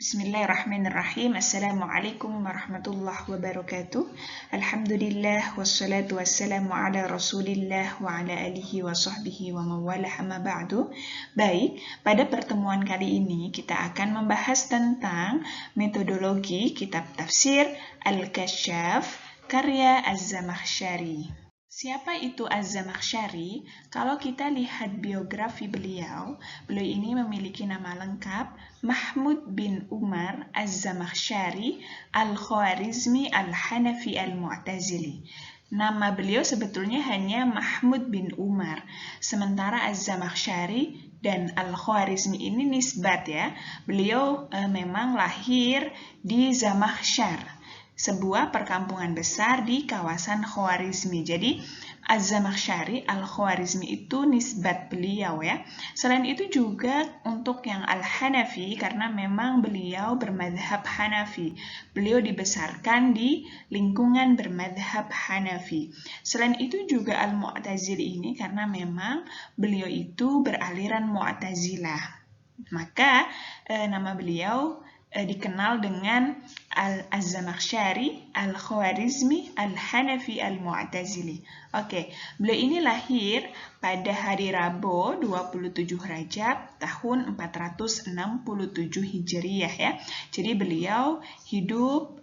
Bismillahirrahmanirrahim. Assalamualaikum warahmatullahi wabarakatuh. Alhamdulillah wassalatu wassalamu ala Rasulillah wa ala alihi wa sahbihi wa mawalah amma ba'du. Baik, pada pertemuan kali ini kita akan membahas tentang metodologi kitab tafsir Al-Kasyaf karya Az-Zamakhsyari. Siapa itu Az-Zamakhsyari? Kalau kita lihat biografi beliau ini memiliki nama lengkap Mahmud bin Umar Az-Zamakhsyari Al-Khwarizmi Al-Hanafi Al-Mu'tazili. Nama beliau sebetulnya hanya Mahmud bin Umar, sementara Az-Zamakhsyari dan Al-Khwarizmi ini nisbat ya. Beliau memang lahir di Zamakhsyar, sebuah perkampungan besar di kawasan Khwarizmi. Jadi Az-Zamakhsyari, Al-Khwarizmi itu nisbat beliau ya. Selain itu juga untuk yang Al-Hanafi, karena memang beliau bermadhab Hanafi. Beliau dibesarkan di lingkungan bermadhab Hanafi. Selain itu juga Al-Mu'tazili ini karena memang beliau itu beraliran Mu'tazilah. Maka nama beliau dikenal dengan Az-Zamakhsyari, Al-Khwarizmi, Al-Hanafi, Al-Mu'tazili. Oke, beliau ini lahir pada hari Rabu 27 Rajab tahun 467 Hijriyah ya. Jadi beliau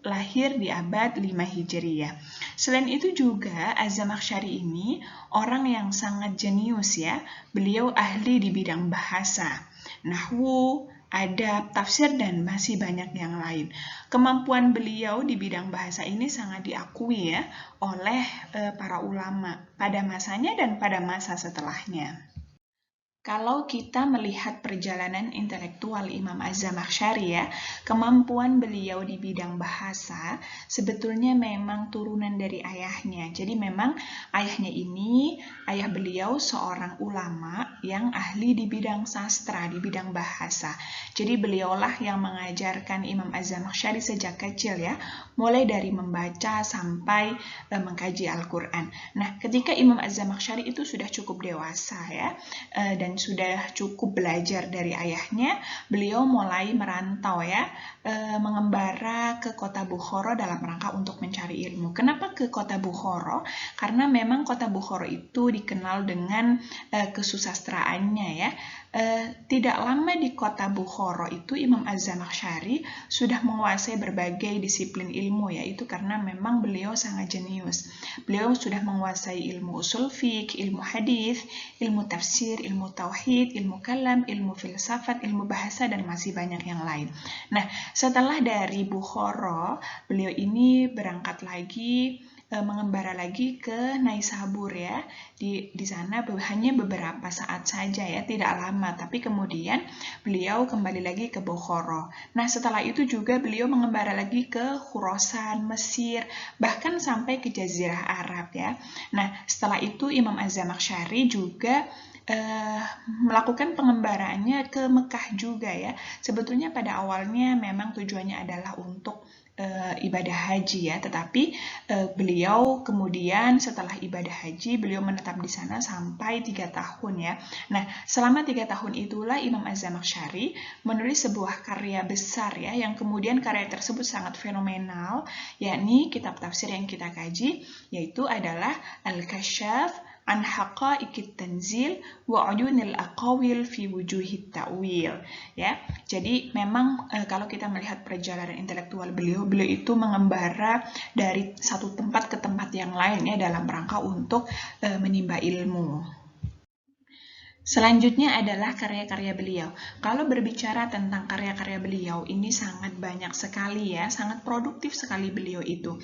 lahir di abad 5 Hijriyah. Selain itu juga Az-Zamakhsyari ini orang yang sangat jenius ya. Beliau ahli di bidang bahasa, nahwu, adab, tafsir, dan masih banyak yang lain. Kemampuan beliau di bidang bahasa ini sangat diakui ya oleh para ulama pada masanya dan pada masa setelahnya. Kalau kita melihat perjalanan intelektual Imam Az-Zamakhsyari ya, kemampuan beliau di bidang bahasa sebetulnya memang turunan dari ayahnya. Jadi memang ayah beliau seorang ulama yang ahli di bidang sastra, di bidang bahasa. Jadi beliaulah yang mengajarkan Imam Az-Zamakhsyari sejak kecil ya, mulai dari membaca sampai mengkaji Al-Quran. Nah, ketika Imam Az-Zamakhsyari itu sudah cukup dewasa ya, dan sudah cukup belajar dari ayahnya, beliau mulai merantau ya, mengembara ke kota Bukhara dalam rangka untuk mencari ilmu. Kenapa ke kota Bukhara? Karena memang kota Bukhara itu dikenal dengan kesusastraannya ya. Tidak lama di kota Bukhara itu Imam Az-Zamakhsyari sudah menguasai berbagai disiplin ilmu, yaitu karena memang beliau sangat jenius. Beliau sudah menguasai ilmu usul fiqh, ilmu hadis, ilmu tafsir, ilmu tauhid, ilmu kalam, ilmu filsafat, ilmu bahasa, dan masih banyak yang lain. Nah, setelah dari Bukhara, beliau ini berangkat lagi, mengembara lagi ke Naisabur ya. Di sana hanya beberapa saat saja ya, tidak lama, tapi kemudian beliau kembali lagi ke Bukhara. Nah, setelah itu juga beliau mengembara lagi ke Khurasan, Mesir, bahkan sampai ke Jazirah Arab ya. Nah, setelah itu Imam Az-Zamakhsyari juga melakukan pengembaraannya ke Mekah juga ya. Sebetulnya pada awalnya memang tujuannya adalah untuk ibadah haji ya, tetapi beliau kemudian setelah ibadah haji beliau menetap di sana sampai 3 tahun ya. Nah, selama 3 tahun itulah Imam Az-Zamakhsyari menulis sebuah karya besar ya, yang kemudian karya tersebut sangat fenomenal, yakni kitab tafsir yang kita kaji, yaitu adalah Al-Kasyaf an haqa'iqit tanzil wa uyunil aqawil fi wujuhit ta'wil ya. Jadi memang kalau kita melihat perjalanan intelektual beliau itu mengembara dari satu tempat ke tempat yang lain ya, dalam rangka untuk menimba ilmu. Selanjutnya adalah karya-karya beliau. Kalau berbicara tentang karya-karya beliau, ini sangat banyak sekali ya, sangat produktif sekali beliau itu.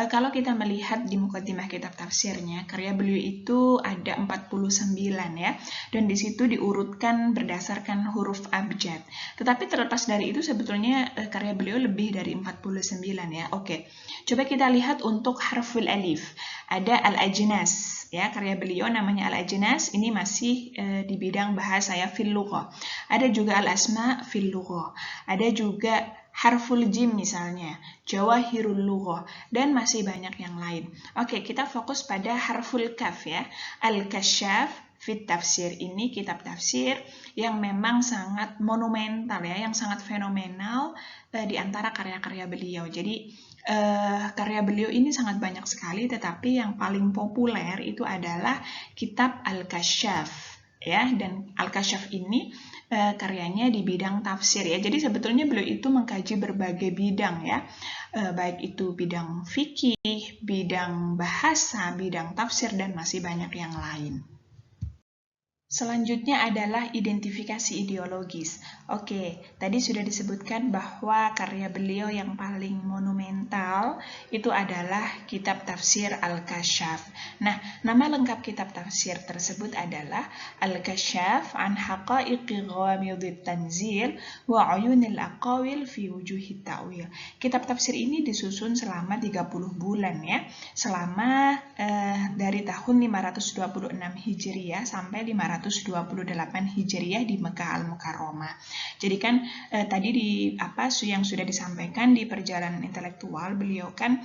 Kalau kita melihat di mukaddimah kitab tafsirnya, karya beliau itu ada 49 ya, dan di situ diurutkan berdasarkan huruf abjad. Tetapi terlepas dari itu sebetulnya karya beliau lebih dari 49 ya. Oke, coba kita lihat untuk harful alif. Ada Al-Ajnas ya, karya beliau namanya Al-Ajnas, ini masih di bidang bahasa ya, fil lughah. Ada juga Al-Asma fil lughah. Ada juga harful jim misalnya, Jawahirul lughah, dan masih banyak yang lain. Oke, kita fokus pada harful kaf ya. Al-Kasyaf fit tafsir, ini kitab tafsir yang memang sangat monumental ya, yang sangat fenomenal di antara karya-karya beliau. Jadi karya beliau ini sangat banyak sekali, tetapi yang paling populer itu adalah kitab Al-Kasyaf, ya. Dan Al-Kasyaf ini karyanya di bidang tafsir, ya. Jadi sebetulnya beliau itu mengkaji berbagai bidang, ya, baik itu bidang fikih, bidang bahasa, bidang tafsir, dan masih banyak yang lain. Selanjutnya adalah identifikasi ideologis. Oke, tadi sudah disebutkan bahwa karya beliau yang paling monumental itu adalah kitab tafsir Al-Kasyaf. Nah, nama lengkap kitab tafsir tersebut adalah Al-Kasyaf an Haqaiqi Ghamidit Tanzil wa Uyunil Aqawil fi Wujuhit Ta'wil. Kitab tafsir ini disusun selama 30 bulan, ya. Selama dari tahun 526 Hijriah sampai 528 Hijriah di Mekah Al-Mukarramah. Jadi kan tadi yang sudah disampaikan di perjalanan intelektual, beliau kan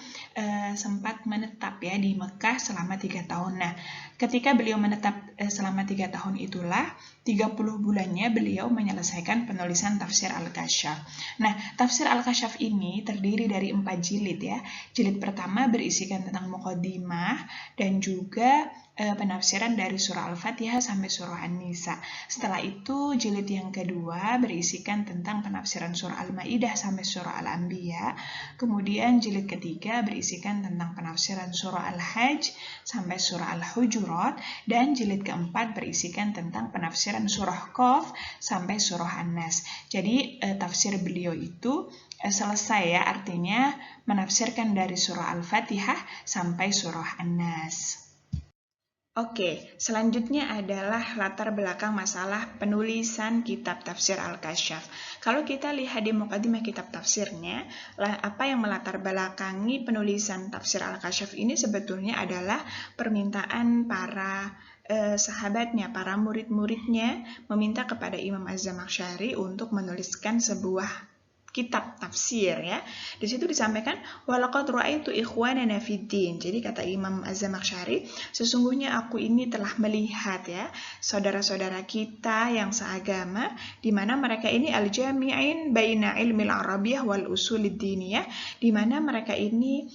sempat menetap, ya, di Mekah selama 3 tahun. Nah, ketika beliau menetap selama 3 tahun itulah 30 bulannya beliau menyelesaikan penulisan tafsir Al-Kasyaf. Nah, tafsir Al-Kasyaf ini terdiri dari 4 jilid, ya. Jilid pertama berisikan tentang muqaddimah dan juga penafsiran dari surah Al-Fatihah sampai surah An-Nisa. Setelah itu, jilid yang kedua berisikan tentang penafsiran surah Al-Maidah sampai surah Al-Anbiya. Kemudian jilid ketiga berisikan tentang penafsiran surah Al-Hajj sampai surah Al-Hujurat, dan jilid keempat berisikan tentang penafsiran surah Qaf sampai surah An-Nas. Jadi tafsir beliau itu selesai, ya, artinya menafsirkan dari surah Al-Fatihah sampai surah An-Nas. Oke, selanjutnya adalah latar belakang masalah penulisan kitab tafsir Al-Kasyaf. Kalau kita lihat di mukadimah kitab tafsirnya, apa yang melatar belakangi penulisan tafsir Al-Kasyaf ini sebetulnya adalah permintaan para sahabatnya, para murid-muridnya meminta kepada Imam Az-Zamakhsyari untuk menuliskan sebuah kitab tafsir, ya. Di situ disampaikan walaqad ra'aitu ikhwanana fiddin. Jadi kata Imam Az-Zamakhsyari, sesungguhnya aku ini telah melihat, ya, saudara-saudara kita yang seagama, di mana mereka ini al-jami'in baina ilmil arabiyyah wal usulid diniyah, di mana mereka ini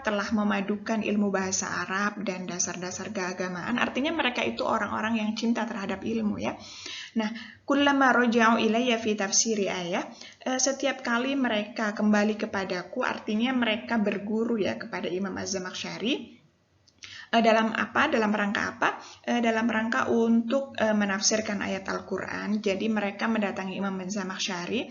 telah memadukan ilmu bahasa Arab dan dasar-dasar keagamaan. Artinya mereka itu orang-orang yang cinta terhadap ilmu, ya. Nah, kullama raja'u ilayya fi tafsiri ayah, setiap kali mereka kembali kepadaku, artinya mereka berguru, ya, kepada Imam Az-Zamakhsyari. Dalam rangka apa? Dalam rangka untuk menafsirkan ayat Al-Quran. Jadi mereka mendatangi Imam Az-Zamakhsyari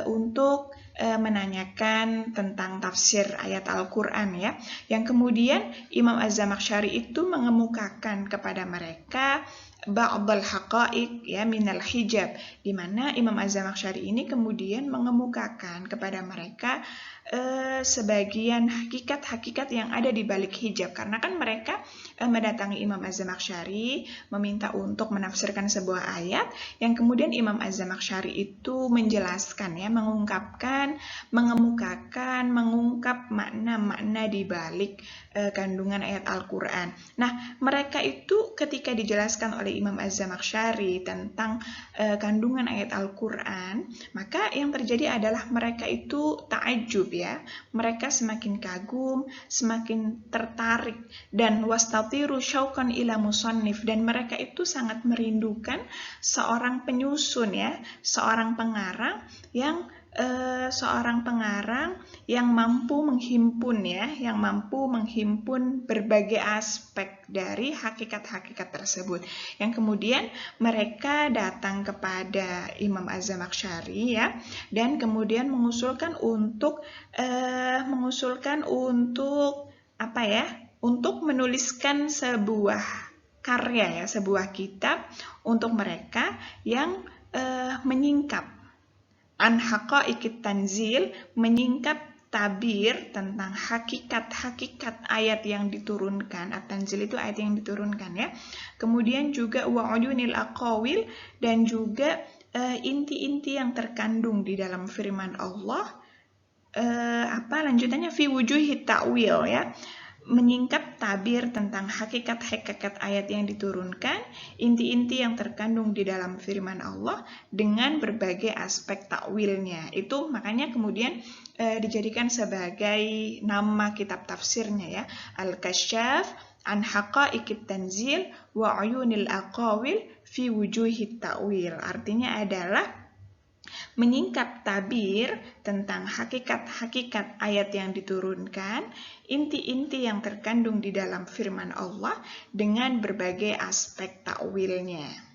untuk menanyakan tentang tafsir ayat Al-Quran, ya. Yang kemudian Imam Az-Zamakhsyari itu mengemukakan kepada mereka ba'dal haqa'iq, ya, minal hijab, di mana Imam Az-Zamakhsyari ini kemudian mengemukakan kepada mereka sebagian hakikat-hakikat yang ada di balik hijab, karena kan mereka mendatangi Imam Az-Zamakhsyari meminta untuk menafsirkan sebuah ayat, yang kemudian Imam Az-Zamakhsyari itu menjelaskan, ya, mengemukakan mengungkap makna-makna di balik kandungan ayat Al-Quran. Nah, mereka itu ketika dijelaskan oleh Imam Az-Zamakhsyari tentang kandungan ayat Al-Quran, maka yang terjadi adalah mereka itu ta'ajjub, ya. Mereka semakin kagum, semakin tertarik, dan wastatiru syauqan ila musannif, dan mereka itu sangat merindukan seorang penyusun, ya, seorang pengarang yang mampu menghimpun, ya, yang mampu menghimpun berbagai aspek dari hakikat-hakikat tersebut. Yang kemudian mereka datang kepada Imam Az-Zamakhsyari, ya, dan kemudian mengusulkan untuk untuk menuliskan sebuah karya, ya, sebuah kitab untuk mereka yang menyingkap an haqaiqit tanzil, menyingkap tabir tentang hakikat-hakikat ayat yang diturunkan. At-tanzil itu ayat yang diturunkan, ya. Kemudian juga wa uyunil aqawil, dan juga inti-inti yang terkandung di dalam firman Allah. Lanjutannya fi wujuhit ta'wil, ya. menyingkap tabir tentang hakikat-hakikat ayat yang diturunkan, inti-inti yang terkandung di dalam firman Allah dengan berbagai aspek takwilnya. Itu makanya kemudian dijadikan sebagai nama kitab tafsirnya ya, Al-Kasyaf an Haqa'iqit Tanzil wa Uyunil Aqawil fi Wujuhit Ta'wil. Artinya adalah menyingkap tabir tentang hakikat-hakikat ayat yang diturunkan, inti-inti yang terkandung di dalam firman Allah dengan berbagai aspek takwilnya.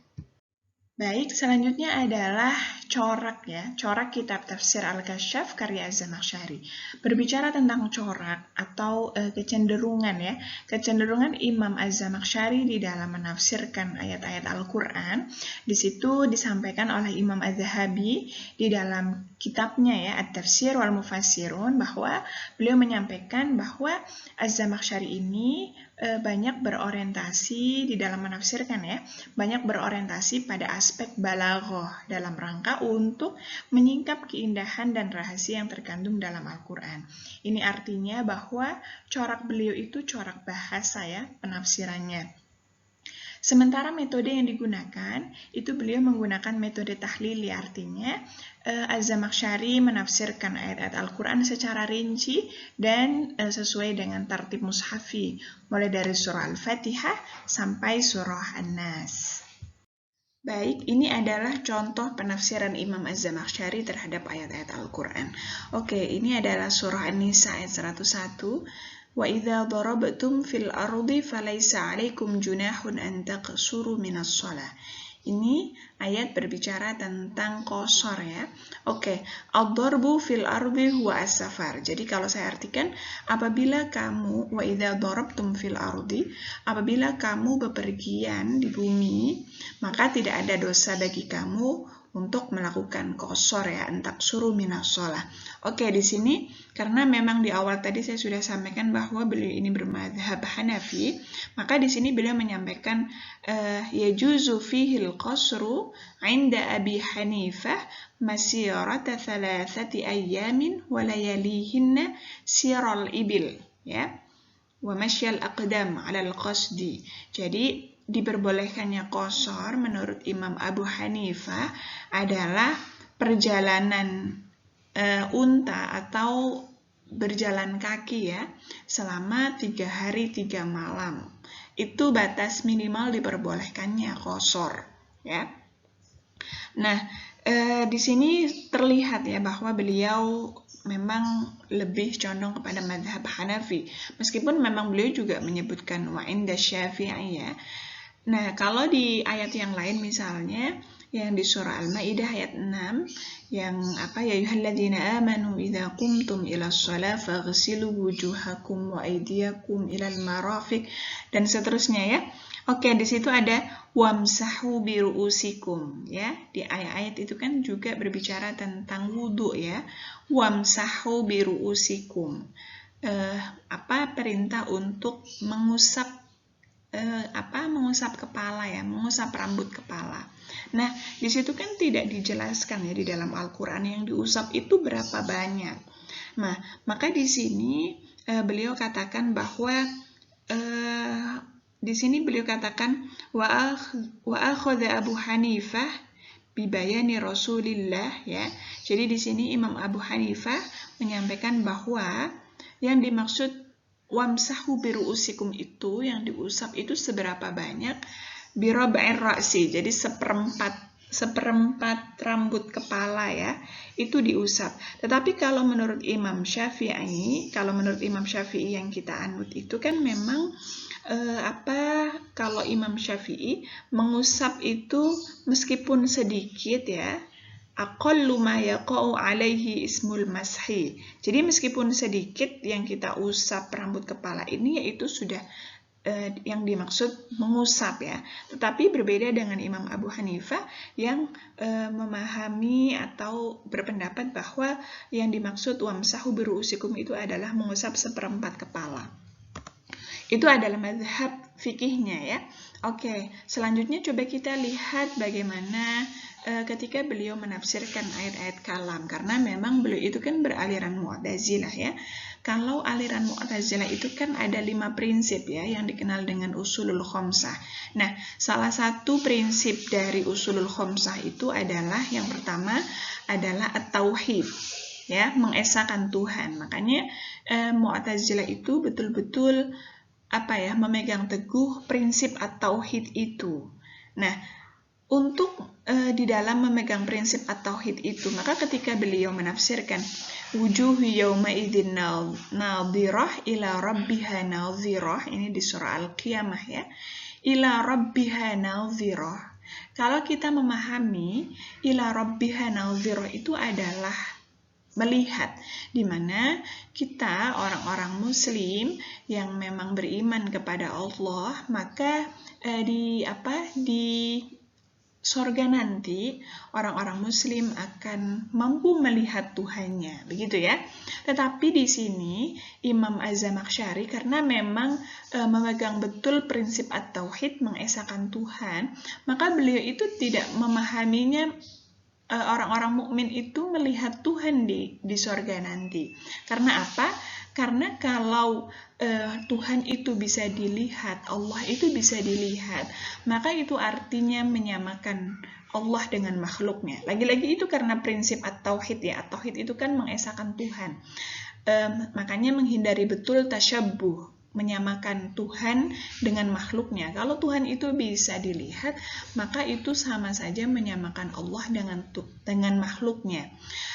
Baik, selanjutnya adalah corak ya, corak kitab tafsir Al-Kasyaf karya Az-Zamakhsyari. Berbicara tentang corak atau kecenderungan ya, kecenderungan Imam Az-Zamakhsyari di dalam menafsirkan ayat-ayat Al-Quran, di situ disampaikan oleh Imam Az-Zahabi di dalam kitabnya ya, At-Tafsir wal Mufassirun, bahwa beliau menyampaikan bahwa Az-Zamakhsyari ini banyak berorientasi di dalam menafsirkan ya, banyak berorientasi pada aspek balaghah dalam rangka untuk menyingkap keindahan dan rahasia yang terkandung dalam Al-Quran. Ini artinya bahwa corak beliau itu corak bahasa ya, penafsirannya. Sementara metode yang digunakan, itu beliau menggunakan metode tahlili, artinya Az-Zamakhsyari menafsirkan ayat-ayat Al-Quran secara rinci dan sesuai dengan tartib mushafi, mulai dari surah Al-Fatihah sampai surah An-Nas. Baik, ini adalah contoh penafsiran Imam Az-Zamakhsyari terhadap ayat-ayat Al-Quran. Oke, ini adalah surah An-Nisa ayat 101. Wa idza darabtum fil ardi falaysa 'alaikum junahun an taqsuru minas shalah. Ini ayat berbicara tentang qasar ya. Oke, ad-darbu fil ardi huwa as-safar. Jadi kalau saya artikan, apabila kamu wa idza darabtum fil ardi, apabila kamu bepergian di bumi, maka tidak ada dosa bagi kamu untuk melakukan qasar ya, antak suruh minas shalah. Oke, di sini karena memang di awal tadi saya sudah sampaikan bahwa beliau ini bermadzhab Hanafi, maka di sini beliau menyampaikan yajuzu fihil qasru 'inda Abi Hanifah masirata 3 ayyamin wa layalihinna siral ibil ya, wa masyal aqdam 'ala al-qasdi. Jadi diperbolehkannya qasar menurut Imam Abu Hanifah adalah perjalanan unta atau berjalan kaki ya selama 3 hari 3 malam. Itu batas minimal diperbolehkannya qasar ya. Nah, di sini terlihat ya bahwa beliau memang lebih condong kepada mazhab Hanafi, meskipun memang beliau juga menyebutkan wa inda Syafi'i ya. Nah, kalau di ayat yang lain misalnya yang di surah Al-Maidah ayat 6 yang ya ayyuhalladzina amanu idza qumtum ila shalah faghsilu wujuhakum wa aydiyakum ilal marafiq dan seterusnya ya. Oke, di situ ada wamsahu biru'usikum ya. Di ayat-ayat itu kan juga berbicara tentang wudu ya. Wamsahu biru'usikum. Perintah untuk mengusap mengusap kepala ya, mengusap rambut kepala. Nah, di situ kan tidak dijelaskan ya di dalam Al-Quran yang diusap itu berapa banyak. Nah, maka di sini beliau katakan bahwa di sini beliau katakan wa akhadha Abu Hanifah bibayani Rasulillah ya. Jadi di sini Imam Abu Hanifah menyampaikan bahwa yang dimaksud wamsahu biru'usikum itu yang diusap itu seberapa banyak birab'ir ra'si, jadi seperempat rambut kepala ya, itu diusap. Tetapi kalau menurut Imam Syafi'i, yang kita anut itu kan memang kalau Imam Syafi'i mengusap itu meskipun sedikit ya, aqallu ma yaqa'u alaihi ismul mashi. Jadi meskipun sedikit yang kita usap rambut kepala ini yaitu sudah yang dimaksud mengusap ya. Tetapi berbeda dengan Imam Abu Hanifah yang memahami atau berpendapat bahwa yang dimaksud wamsahu biru'usikum itu adalah mengusap seperempat kepala. Itu adalah mazhab fikihnya ya. Oke, selanjutnya coba kita lihat bagaimana ketika beliau menafsirkan ayat-ayat kalam, karena memang beliau itu kan beraliran Mu'tazilah ya. Kalau aliran Mu'tazilah itu kan ada 5 prinsip ya yang dikenal dengan usulul khamsah. Nah, salah satu prinsip dari usulul khamsah itu adalah yang pertama adalah at-tauhid ya, mengesahkan Tuhan. Makanya Mu'tazilah itu betul-betul memegang teguh prinsip at-tauhid itu. Nah, untuk di dalam memegang prinsip at-tauhid itu, maka ketika beliau menafsirkan wujuhu yawma idzin nadhirah ila rabbiha nadhirah, ini di surah Al-Qiyamah ya, ila rabbiha nadhirah. Kalau kita memahami ila rabbiha nadhirah itu adalah melihat, di mana kita orang-orang muslim yang memang beriman kepada Allah, maka di surga nanti orang-orang muslim akan mampu melihat Tuhannya, begitu ya. Tetapi di sini Imam Az-Zamakhsyari karena memang memegang betul prinsip at-tauhid, mengesahkan Tuhan, maka beliau itu tidak memahaminya orang-orang mukmin itu melihat Tuhan di surga nanti. Karena apa? Karena kalau Tuhan itu bisa dilihat, Allah itu bisa dilihat, maka itu artinya menyamakan Allah dengan makhluknya. Lagi-lagi itu karena prinsip at-tauhid ya. At-tauhid itu kan mengesahkan Tuhan. Makanya menghindari betul tasyabbuh, menyamakan Tuhan dengan makhluknya. Kalau Tuhan itu bisa dilihat, maka itu sama saja menyamakan Allah dengan makhluknya.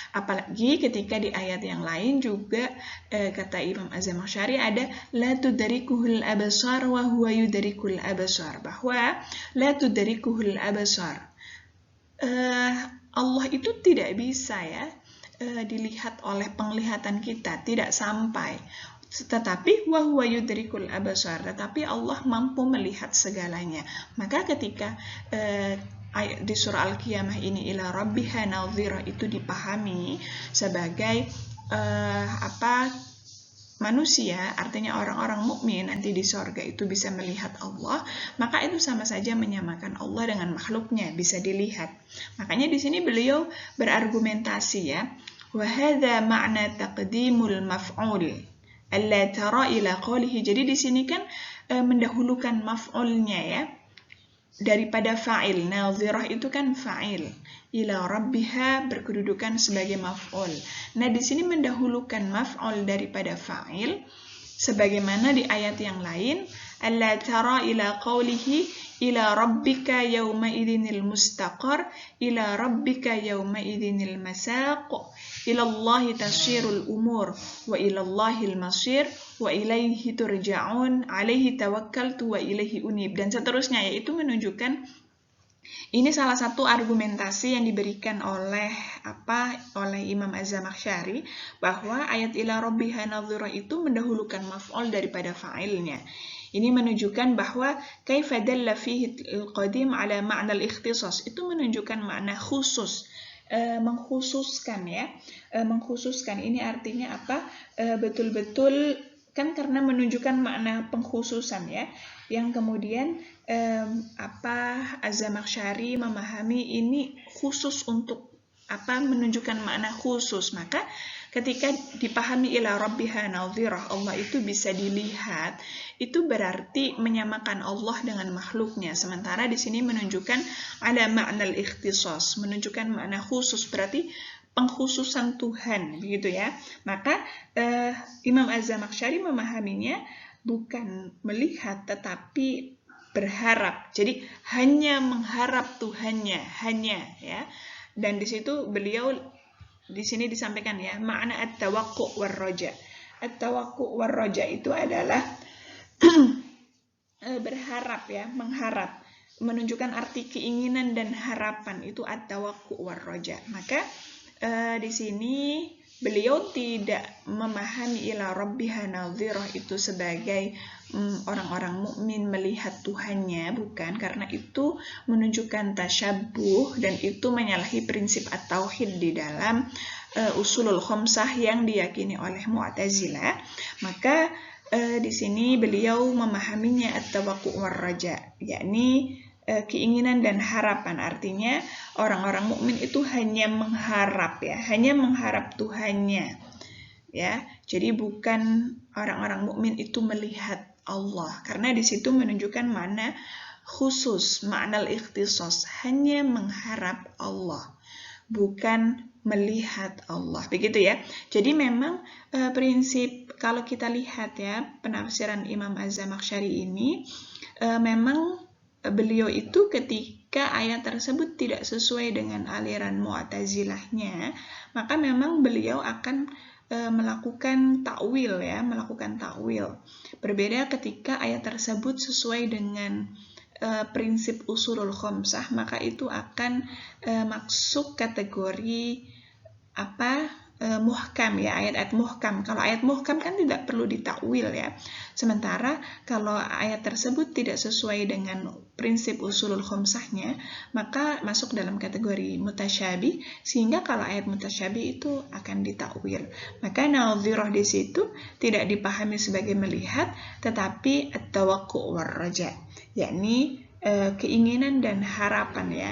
Apalagi ketika di ayat yang lain juga kata Imam Az-Zamakhsyari ada la tudrikuhul absar wa huwa yudrikul absar, bahwa la tudrikuhul absar, Allah itu tidak bisa ya dilihat oleh penglihatan kita, tidak sampai. Tetapi wa huwa yudrikul absar, tetapi Allah mampu melihat segalanya. Maka ketika ayat di surah Al-Qiyamah ini ila rabbiha nadhirah itu dipahami sebagai manusia, artinya orang-orang mukmin nanti di surga itu bisa melihat Allah, maka itu sama saja menyamakan Allah dengan makhluknya, bisa dilihat. Makanya di sini beliau berargumentasi ya, wa hadza ma'na taqdimul maf'ul alla tara ila qawlihi. Jadi di sini kan mendahulukan maf'ulnya ya daripada fa'il. Nadhirah itu kan fa'il, ila rabbiha berkedudukan sebagai maf'ul. Nah, di sini mendahulukan maf'ul daripada fa'il sebagaimana di ayat yang lain, alla tara ila qawlihi ila rabbika yawma idzinil mustaqar ila rabbika yawma idzinil masaq ila Allahi tasirul umur wa ila Allahil masir wa ilaihi turja'un alaihi tawakkaltu wa ilaihi unib, dan seterusnya, yaitu menunjukkan ini salah satu argumentasi yang diberikan oleh Imam Az-Zamakhsyari, bahwa ayat ila rabbiha nadhirah itu mendahulukan maf'ul daripada fa'ilnya. Ini menunjukkan bahwa kaifa dalla fihi al-qadim ala ma'na al-ikhtisas, itu menunjukkan makna khusus, mengkhususkan ya. Mengkhususkan ini artinya apa? Betul-betul kan karena menunjukkan makna pengkhususan ya, yang kemudian Az-Zamakhsyari memahami ini khusus untuk menunjukkan makna khusus. Maka ketika dipahami ila rabbiha nadhirah, Allah itu bisa dilihat, itu berarti menyamakan Allah dengan makhluknya. Sementara di sini menunjukkan ada makna al-ikhtisas, menunjukkan makna khusus, berarti pengkhususan Tuhan, begitu ya. Maka Imam Az-Zamakhsyari memahaminya bukan melihat tetapi berharap. Jadi hanya mengharap Tuhannya, hanya ya. Dan di situ beliau di sini disampaikan ya, makna at-tawaqqa' war raja. At-tawaqqa' war raja itu adalah berharap ya, mengharap, menunjukkan arti keinginan dan harapan, itu at-tawaqqa' war raja. Maka di sini beliau tidak memahami ila rabbiha nadhirah itu sebagai orang-orang mukmin melihat Tuhannya, bukan, karena itu menunjukkan tasyabbuh dan itu menyalahi prinsip at-tauhid di dalam usulul khamsah yang diyakini oleh Mu'tazilah. Maka di sini beliau memahaminya at-tawaqqa' war raja, yakni keinginan dan harapan. Artinya orang-orang mukmin itu hanya mengharap ya, hanya mengharap Tuhannya. Ya, jadi bukan orang-orang mukmin itu melihat Allah, karena di situ menunjukkan makna khusus, makna ikhtisas, hanya mengharap Allah, bukan melihat Allah. Begitu ya. Jadi memang prinsip kalau kita lihat ya penafsiran Imam Az-Zamakhsyari ini memang beliau itu ketika ayat tersebut tidak sesuai dengan aliran Mu'tazilahnya, maka memang beliau akan melakukan takwil ya, melakukan takwil. Berbeda ketika ayat tersebut sesuai dengan prinsip usulul khamsah, maka itu akan masuk kategori muhkam ya, ayat-ayat muhkam. Kalau ayat muhkam kan tidak perlu ditakwil ya. Sementara kalau ayat tersebut tidak sesuai dengan prinsip usulul khamsahnya, maka masuk dalam kategori mutasyabih, sehingga kalau ayat mutasyabih itu akan ditakwil. Maka nadhirah di situ tidak dipahami sebagai melihat, tetapi at-tawaqu' war raja, yakni keinginan dan harapan ya,